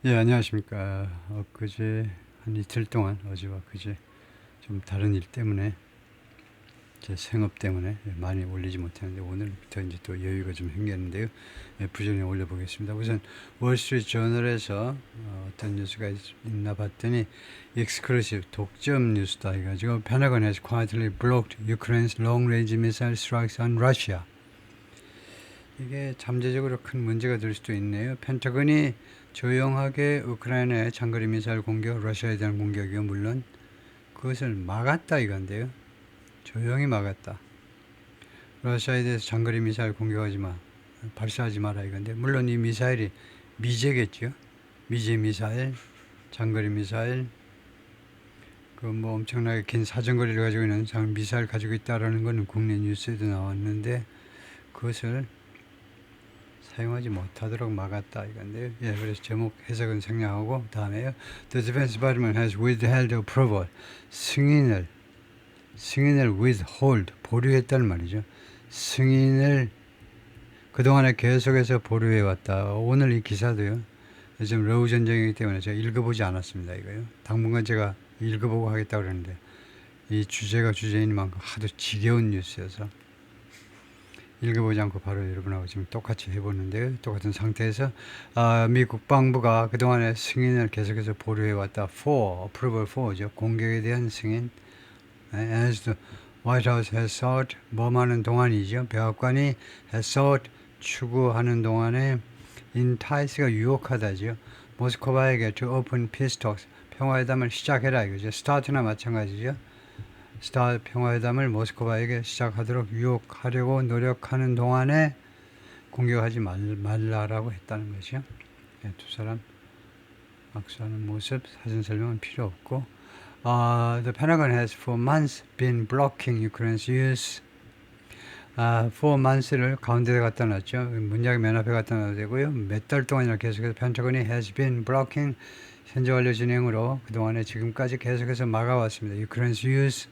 예, 안녕하십니까. 엊그제 한 이틀 동안, 어제와 그제 좀 다른 일 때문에, 제 생업 때문에 많이 올리지 못했는데, 오늘부터 이제 또 여유가 좀 생겼는데요. 부지런히 올려보겠습니다. 우선 월스트리트 저널에서 어떤 뉴스가 있나 봤더니, 익스클루시브 독점 뉴스다 해가지고, Pentagon has quietly blocked Ukraine's long-range missile strikes on Russia. 이게 잠재적으로 큰 문제가 될 수도 있네요. 펜타곤이 조용하게 우크라이나의 장거리 미사일 공격, 러시아에 대한 공격이요. 물론 그것을 막았다 이건데요. 조용히 막았다. 러시아에 대해서 장거리 미사일 공격하지 마, 발사하지 마라 이건데, 물론 이 미사일이 미제겠죠. 미제 미사일, 장거리 미사일, 그 뭐 엄청나게 긴 사정거리를 가지고 있는 미사일 가지고 있다라는 것은 국내 뉴스에도 나왔는데, 그것을 사용하지 못하도록 막았다 이건데요. 예, 그래서 제목 해석은 생략하고 다음에요. The Defense Department has withheld approval. 승인을 withhold 보류했다는 말이죠. 승인을 그동안에 계속해서 보류해 왔다. 오늘 이 기사도요. 지금 러우 전쟁이기 때문에 제가 읽어보지 않았습니다. 이거요. 당분간 제가 읽어보고 하겠다고 그러는데 이 주제가 주제인 만큼 하도 지겨운 뉴스여서 읽어보지 않고 바로 여러분하고 지금 똑같이 해보는데요. 똑같은 상태에서 미 국방부가 그동안에 승인을 계속해서 보류해왔다. approval for죠. 공격에 대한 승인. As the White House has sought, 뭐하는 동안이죠. 백악관이 has sought, 추구하는 동안에 entice가 유혹하다죠. 모스크바에게 to open peace talks, 평화회담을 시작해라 이거죠. start나 마찬가지죠. 스타 평화회담을 모스크바에게 시작하도록 유혹하려고 노력하는 동안에 공격하지 말라라고 했다는 거죠. 네, 두 사람 악수하는 모습 사진 설명은 필요 없고 The Pentagon has for months been blocking Ukraine's use for months를 가운데에 갖다 놨죠. 문장의 맨 앞에 갖다 놔도 되고요. 몇 달 동안이나 계속해서 펜타곤이 has been blocking 현재 완료 진행으로 그동안에 지금까지 계속해서 막아왔습니다. Ukraine's use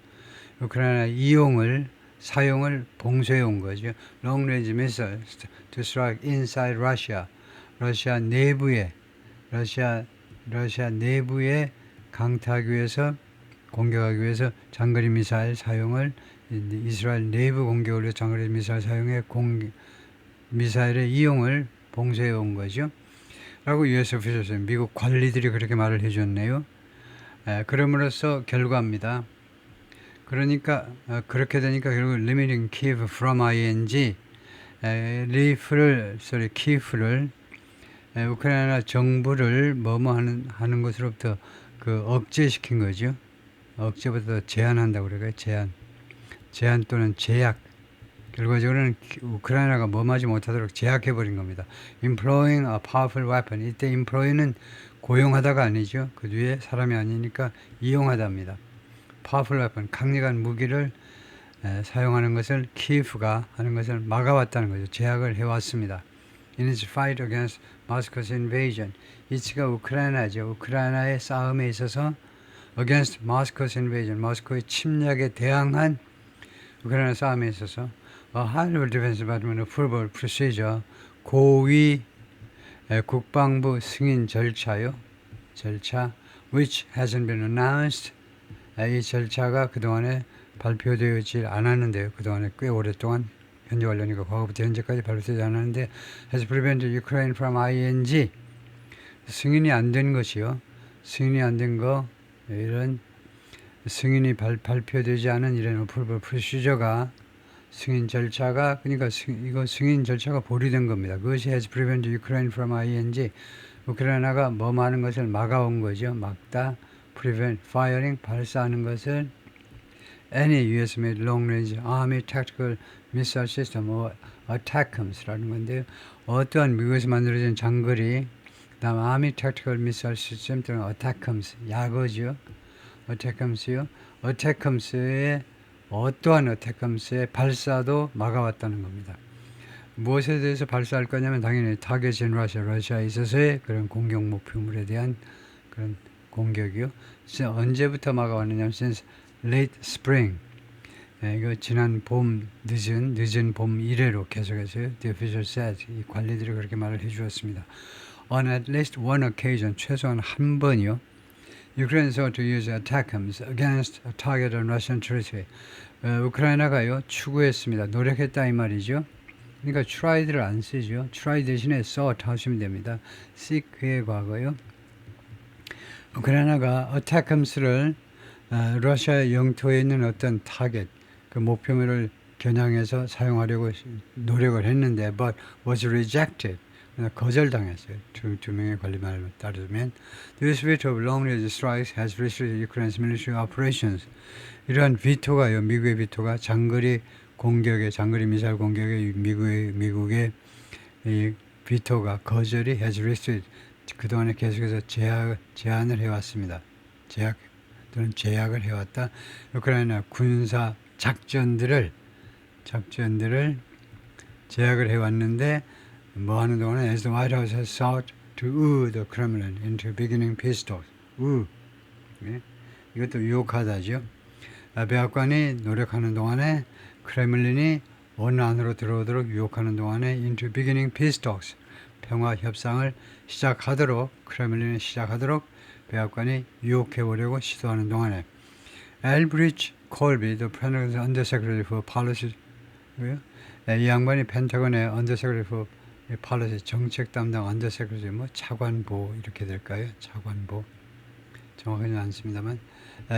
우크라이나 이용을 사용을 봉쇄해 온 거죠. Long range missiles to strike inside Russia. 러시아 내부에 강타하기 위해서 공격하기 위해서 장거리 미사일 사용을 이스라엘 내부 공격을 위해 장거리 미사일 사용해 미사일의 이용을 봉쇄해 온 거죠. 라고 US 오피셜스 미국 관리들이 그렇게 말을 해줬네요. 그럼으로써 결과입니다. 그러니까 그렇게 되니까 결국 limiting Kiev from ing 키프를 우크라이나 정부를 하는 것으로부터 그 억제시킨 거죠. 억제보다 제한한다고 그래요. 제한 또는 제약. 결과적으로는 우크라이나가 뭐하지 못하도록 제약해버린 겁니다. Employing a powerful weapon. 이때 employ는 고용하다가 아니죠. 그 뒤에 사람이 아니니까 이용하답니다. powerful weapon, 강력한 무기를 사용하는 것을 키예프가 하는 것을 막아왔다는 거죠. 제약을 해왔습니다. In its fight against Moscow's invasion, 이치가 우크라이나죠. 우크라이나의 싸움에 있어서 against Moscow's invasion, 모스크바의 침략에 대항한 우크라이나 싸움에 있어서 a high-level defense department approval procedure, 고위 국방부 승인 절차, which hasn't been announced. 이 절차가 그동안에 발표되지 않았는데요. 그동안에 꽤 오랫동안 현재 완료니까 과거부터 현재까지 발표되지 않았는데 has prevented Ukraine from ing 승인이 안 된 것이요. 승인이 안 된 거 이런 승인이 발표되지 않은 이런 approval procedure가 승인 절차가 그러니까 이거 승인 절차가 보류된 겁니다. 그것이 has prevented Ukraine from ing 우크라이나가 하는 것을 막아온 거죠. 막다. prevent firing 발사하는 것을 any US-made long-range army tactical missile system or ATACMS라는 건데요. 어떠한 미국에서 만들어진 장거리 그다음 army tactical missile system 또는 ATACMS 야거죠. ATACMS요. ATACMS의 어떠한 ATACMS의 발사도 막아왔다는 겁니다. 무엇에 대해서 발사할 거냐면 당연히 target in Russia, 러시아에 있어서의 그런 공격 목표물에 대한 그런 공격이요. 언제부터 막아왔느냐면 since late spring. 이거 지난 봄 늦은 봄 이래로 계속해서요. The official said 이 관리들이 그렇게 말을 해주었습니다. on at least one occasion, 최소한 한 번이요. Ukraine sought to use ATACMS against a target on Russian territory. 우크라이나가요 추구했습니다. 노력했다 이 말이죠. 그러니까 tried를 안 쓰죠. try 대신에 sought 하시면 됩니다. seek의 과거요. 우크라이나가 ATACMS를 러시아 영토에 있는 어떤 타겟, 그 목표물을 겨냥해서 사용하려고 노력을 했는데 but was rejected. 거절당했어요. 두 명의 관리말을 따르면 The spirit of long-range strikes has restricted Ukraine's military operations. 이러한 비토가요. 미국의 비토가 장거리 공격에 장거리 미사일 공격에 미국의 이 비토가 거절이 has restricted 그동안에 계속해서 제한을 해왔습니다. 제약을 해왔다. 우크라이나 군사 작전들을 제약을 해왔는데 뭐 하는 동안에 as the White House has sought to woo the Kremlin into beginning peace talks. 예? 이것도 유혹하다죠. 백악관이 노력하는 동안에 크레물린이 원 안으로 들어오도록 유혹하는 동안에 into beginning peace talks. 평화 협상을 시작하도록 크레물린이 시작하도록 백악관이 유혹해 보려고 시도하는 동안에 엘브리치 콜비, the Pentagon's Undersecretary for Policy, 이 양반이 펜타곤의 Undersecretary for Policy 정책 담당 Undersecretary 뭐 차관보 이렇게 될까요? 차관보 정확하지는 않습니다만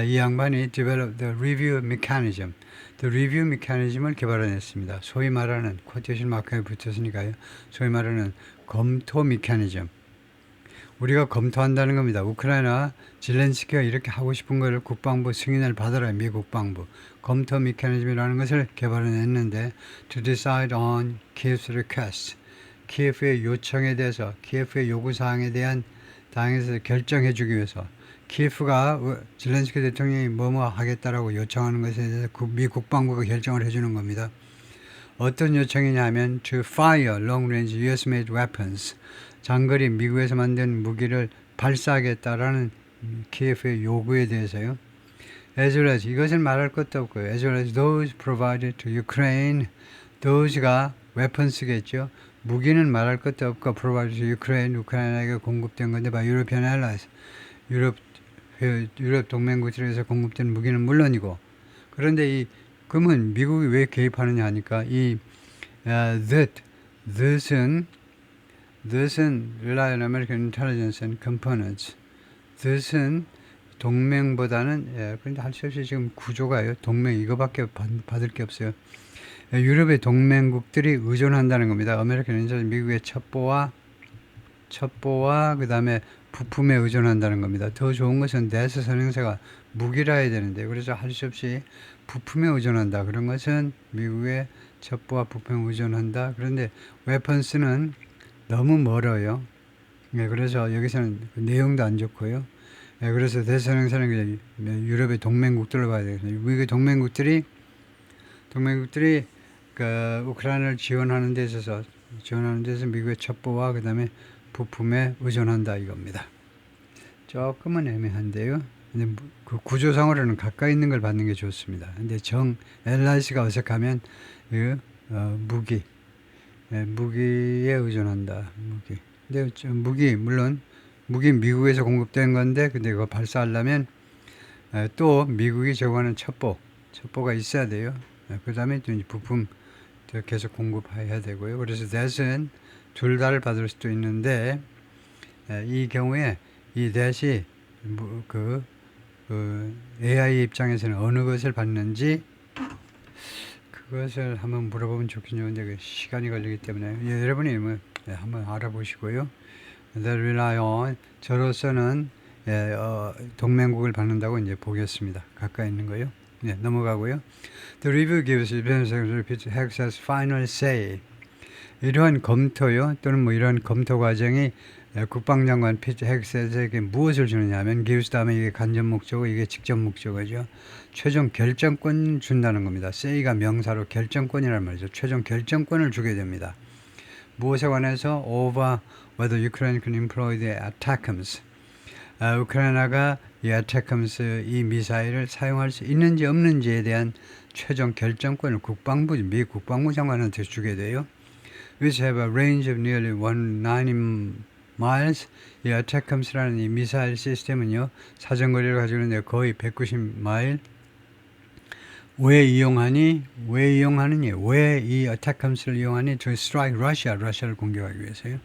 이 양반이 develop the review mechanism, the review mechanism을 개발해냈습니다. 소위 말하는 쿼테이션 마크에 붙였으니까요. 소위 말하는 검토 메커니즘. 우리가 검토한다는 겁니다. 우크라이나 질렌스키가 이렇게 하고 싶은 것을 국방부 승인을 받아라. 미 국방부. 검토 메커니즘이라는 것을 개발해냈는데 to decide on Kiev's request. 키예프의 요청에 대해서 키예프의 요구사항에 대한 당에서 결정해 주기 위해서 키예프가 질렌스키 대통령이 뭐뭐 하겠다라고 요청하는 것에 대해서 미 국방부가 결정을 해주는 겁니다. 어떤 요청이냐면 to fire long-range US-made weapons. 장거리 미국에서 만든 무기를 발사하겠다라는 키예프의 요구에 대해서요. as well as 이것을 말할 것도 없고요. as well as those provided to Ukraine. those가 weapons겠죠. 무기는 말할 것도 없고 provided to Ukraine. 우크라이나에게 공급된 건데 by European allies. 유럽 동맹국들에서 공급된 무기는 물론이고 그런데 그러면 미국이 왜 개입하느냐 하니까 this은 rely on American intelligence and components. this은 동맹보다는 그런데 할 수 없이 지금 구조가요. 동맹 이거밖에 받을 게 없어요. 유럽의 동맹국들이 의존한다는 겁니다. 아메리칸 인텔리전스 미국의 첩보와 그 다음에 부품에 의존한다는 겁니다. 더 좋은 것은 대서 선행사가 무기라 해야 되는데 그래서 할 수 없이 부품에 의존한다. 그런 것은 미국의 첩보와 부품에 의존한다. 그런데 웨펀스는 너무 멀어요. 그래서 여기서는 그 내용도 안 좋고요. 그래서 대서 선행사는 유럽의 동맹국들로 봐야 되겠습니다. 미국의 동맹국들이 그 우크라이나를 지원하는 데 있어서 미국의 첩보와 그 다음에 부품에 의존한다 이겁니다. 조금은 애매한데요. 근데 그 구조상으로는 가까이 있는 걸 받는 게 좋습니다. 근데 LIC가 어색하면 무기에 의존한다. 근데 물론 무기 미국에서 공급된 건데 근데 그거 발사하려면 또 미국이 제공하는 첩보가 있어야 돼요. 그 다음에 또 부품 계속 공급해야 되고요. 그래서 that은 둘 다를 받을 수도 있는데 이 경우에 이 that이 AI 입장에서는 어느 것을 받는지 그것을 한번 물어보면 좋겠네요. 근데 그 시간이 걸리기 때문에 여러분이 한번 알아보시고요. That rely on 저로서는 동맹국을 받는다고 이제 보겠습니다. 가까이 있는 거요. 넘어가고요. The review gives Hexas final say. 이러한 검토요 또는 뭐 이러한 검토 과정이 국방장관 피트 헥셋에게 무엇을 주느냐 하면 gives 다음에 이게 간접 목적어 이게 직접 목적어죠. 최종 결정권 준다는 겁니다. say가 명사로 결정권이라는 말이죠. 최종 결정권을 주게 됩니다. 무엇에 관해서 over whether Ukraine can employ the ATACMS. 우크라이나가 이 ATACMS 이 미사일을 사용할 수 있는지 없는지에 대한 최종 결정권을 미 국방부 장관한테 주게 돼요. which have a range of nearly 190 miles. 이 ATACMS라는 이 미사일 시스템은요, 사정거리를 가지고 있는데 거의 190마일. 왜 이용하니? 왜 이용하느니? 왜 이 ATACMS를 이용하니? To strike Russia, 러시아를 공격하기 위해서요.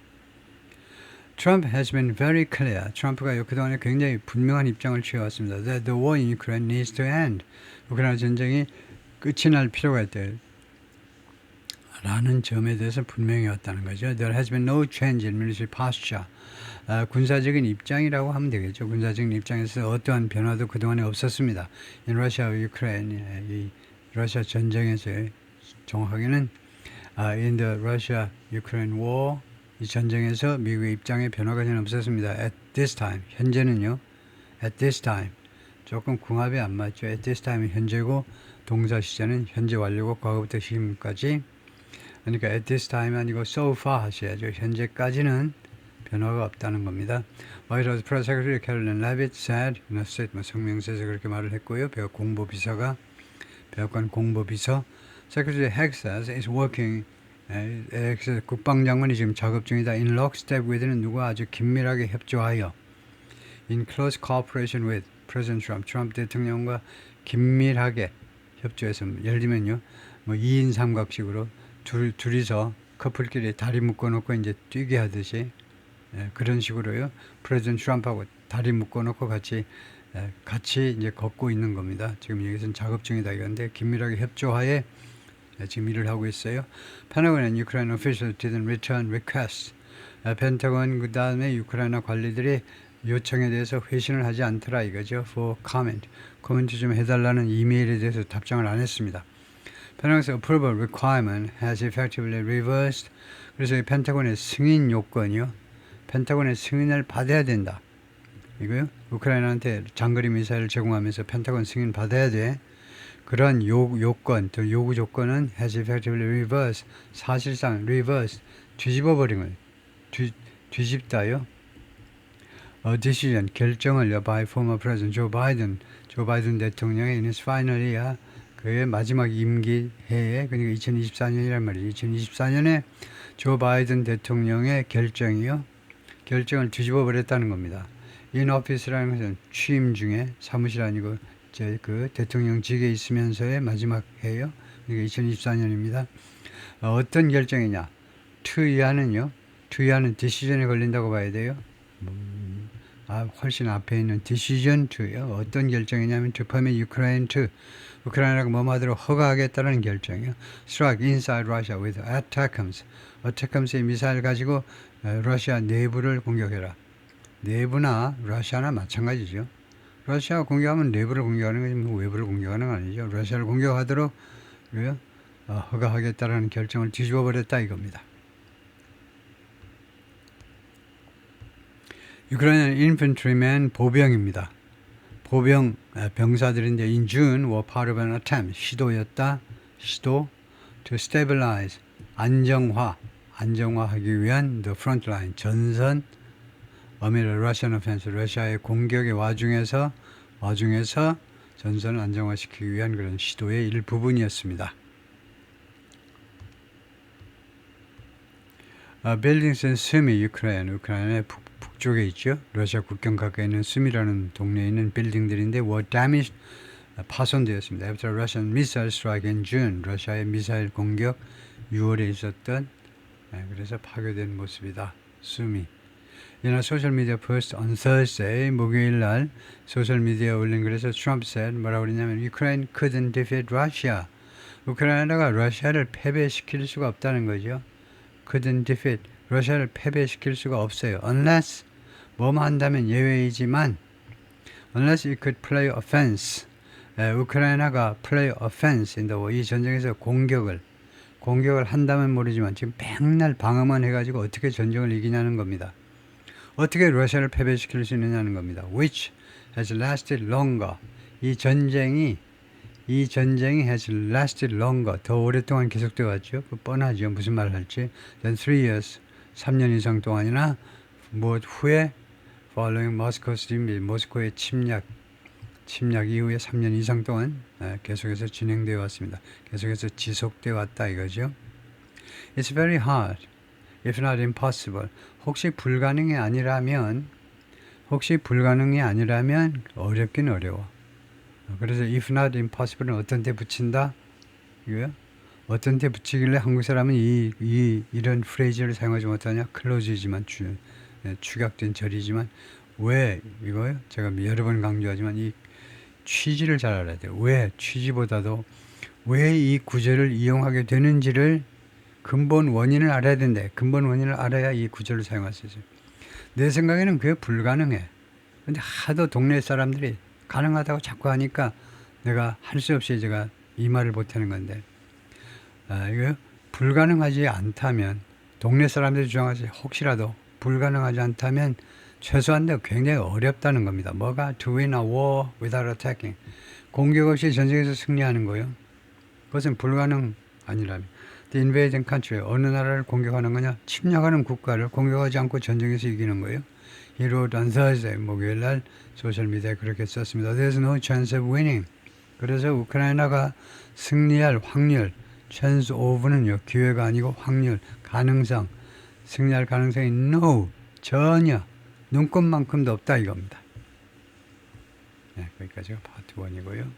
Trump has been very clear. 트럼프가 그동안에 굉장히 분명한 입장을 취해왔습니다. That the war in Ukraine needs to end. 우크라이나 전쟁이 끝이 날 필요가 있다. 라는 점에 대해서 분명히 왔다는 거죠. There has been no change in military posture. 군사적인 입장이라고 하면 되겠죠. 군사적인 입장에서 어떠한 변화도 그동안에 없었습니다. In Russia, Ukraine, 이 러시아 전쟁에서 정확하게는 in the Russia-Ukraine war, 이 전쟁에서 미국의 입장에 변화가 전혀 없었습니다. At this time, 현재는요. At this time, 조금 궁합이 안 맞죠. At this time은 현재고 동사 시제는 현재 완료고 과거부터 지금까지. 그러니까 at this time 아니고 so far 하셔야죠. 현재까지는 변화가 없다는 겁니다. White House Press Secretary Caroline Leavitt said, 성명서에서 그렇게 말을 했고요. 백악관 공보비서 Secretary Haig says is working. 국방장관이 지금 작업 중이다. In lockstep with는 누가 아주 긴밀하게 협조하여. In close cooperation with President Trump. 트럼프 대통령과 긴밀하게 협조해서 예를 들면요, 뭐 2인 삼각식으로 둘이서 커플끼리 다리 묶어놓고 이제 뛰게 하듯이 그런 식으로요. 프레지던트 트럼프하고 다리 묶어놓고 같이 이제 걷고 있는 겁니다. 지금 여기서는 작업 중이다 이건데 긴밀하게 협조하에 지금 일을 하고 있어요. 펜타곤 and Ukraine officials didn't return requests. 펜타곤 그 다음에 우크라이나 관리들이 요청에 대해서 회신을 하지 않더라 이거죠. For comment. 코멘트 좀 해달라는 이메일에 대해서 답장을 안 했습니다. Pentagon's approval requirement has effectively reversed. 그래서 이 펜타곤의 승인 요건이요. 펜타곤의 승인을 받아야 된다. 이거요. 우크라이나한테 장거리 미사일을 제공하면서 펜타곤 승인 받아야 돼. 그런 요건, 또 요구 조건은 has effectively reversed. 사실상 reverse, 뒤집어버린 거예요. 뒤집다요. A decision, 결정을요. by former president Joe Biden 대통령의 in his final year, 그의 마지막 임기 해에, 그러니까 2024년이란 말이죠. 2024년에 조 바이든 대통령의 결정이요. 결정을 뒤집어 버렸다는 겁니다. In office라는 것은 취임 중에 사무실 아니고 그 대통령직에 있으면서의 마지막 해요. 그러니까 2024년입니다. 어떤 결정이냐? 투이하는요. 투이하는 디시전에 걸린다고 봐야 돼요. 훨씬 앞에 있는 decision to요. 어떤 결정이냐면 to permit Ukraine to 우크라이나가 뭐하도록 허가하겠다는 결정이요. Strike inside Russia with ATACMS. ATACMS의 미사일 가지고 러시아 내부를 공격해라. 내부나 러시아나 마찬가지죠. 러시아 공격하면 내부를 공격하는 거지 뭐 외부를 공격하는 건 아니죠. 러시아를 공격하도록 허가하겠다는 결정을 뒤집어 버렸다 이겁니다. 우크라이나 infantrymen 보병입니다. 보병 병사들인데 in June were part of an attempt 시도였다. 시도 to stabilize 안정화하기 위한 the front line 전선 amid a Russian offensive 러시아의 공격의 와중에서 전선을 안정화시키기 위한 그런 시도의 일부분이었습니다. Buildings in Sumy, 우크라이나의 북쪽에 있죠. 러시아 국경 가까이 있는 수미라는 동네에 있는 빌딩들인데 were damaged, 파손되었습니다. After Russian missile strike in June, 러시아의 미사일 공격 6월에 있었던 그래서 파괴된 모습이다. 수미. In a social media post on Thursday, 목요일 날 소셜미디어에 올린 글에서 트럼프 said 뭐라고 그러냐면 Ukraine couldn't defeat Russia. 우크라이나가 러시아를 패배시킬 수가 없다는 거죠. couldn't defeat. 러시아를 패배시킬 수가 없어요. unless 뭐만 한다면 예외이지만 unless it could play offense. 우크라이나가 play offense in the war. 이 전쟁에서 공격을 한다면 모르지만 지금 맨날 방어만 해가지고 어떻게 전쟁을 이기냐는 겁니다. 어떻게 러시아를 패배시킬 수 있느냐는 겁니다. Which has lasted longer. 이 전쟁이 has lasted longer. 더 오랫동안 계속되어 왔죠. 뻔하죠. 무슨 말을 할지. Than 3 years. 3년 이상 동안이나 무엇 후에 following Moscow's invasion. 모스크바의 침략 이후에 3년 이상 동안 계속해서 진행되어 왔습니다. 계속해서 지속되어 왔다 이거죠. It's very hard, if not impossible. 혹시 불가능이 아니라면 어렵긴 어려워. 그래서 if not impossible은 어떤 데 붙인다? 이거요? 어떤 데 붙이길래 한국 사람은 이런 프레이즈를 사용하지 못하냐? 클로즈지만 축약된 절이지만 왜 이거요? 제가 여러 번 강조하지만 이 취지를 잘 알아야 돼요. 왜 취지보다도 왜 이 구절을 이용하게 되는지를 근본 원인을 알아야 된대. 근본 원인을 알아야 이 구절을 사용할 수 있어요. 내 생각에는 그게 불가능해. 근데 하도 동네 사람들이 가능하다고 자꾸 하니까 내가 할 수 없이 제가 이 말을 못하는 건데, 이거 불가능하지 않다면, 동네 사람들이 주장하지 혹시라도 불가능하지 않다면 최소한 굉장히 어렵다는 겁니다. 뭐가 to win a war without attacking, 공격 없이 전쟁에서 승리하는 거요. 그것은 불가능 아니라면. The invading country, 어느 나라를 공격하는 거냐? 침략하는 국가를 공격하지 않고 전쟁에서 이기는 거예요. He wrote on Thursday, 목요일 날 소셜미디어에 그렇게 썼습니다. There's no chance of winning. 그래서 우크라이나가 승리할 확률, chance of는요, 기회가 아니고 확률, 가능성, 승리할 가능성이 no, 전혀, 눈꼽만큼도 없다 이겁니다. 네, 거기까지가 파트 1이고요.